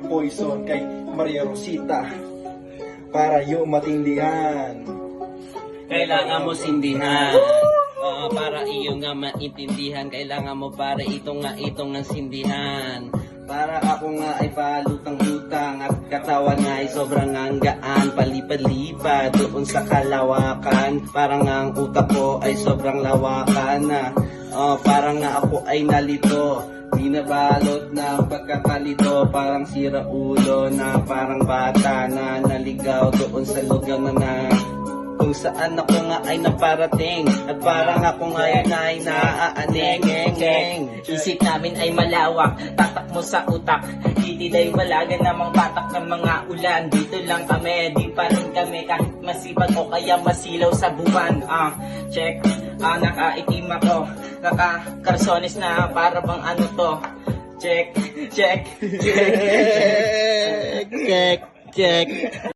Poison kay Maria Rosita para yung matindihan. Kailangan mo sindihan. Para iyo nga maintindihan. Kailangan mo para itong ang sindihan. Para ako nga ay palutang-lutang at katawan nga ay sobrang anggaan. Palipad-lipad doon sa kalawakan. Parang ang utak ko ay sobrang lawakan na. Parang nga ako ay nalito. Binabalot ng pagkakalito. Parang sira ulo na parang bata na naligaw doon sa lugar na kung saan ako nga ay naparating. At parang ako nga ay naaaneng. Isip namin ay malawak, tatak mo sa utak. Titilay walaga namang batak ng mga ulan. Dito lang kami, di pa rin kami kahit masipag o kaya masilaw sa buwan. Check, nakaitim ako, nakakarsones na para bang ano to. Check, check, check, check, check.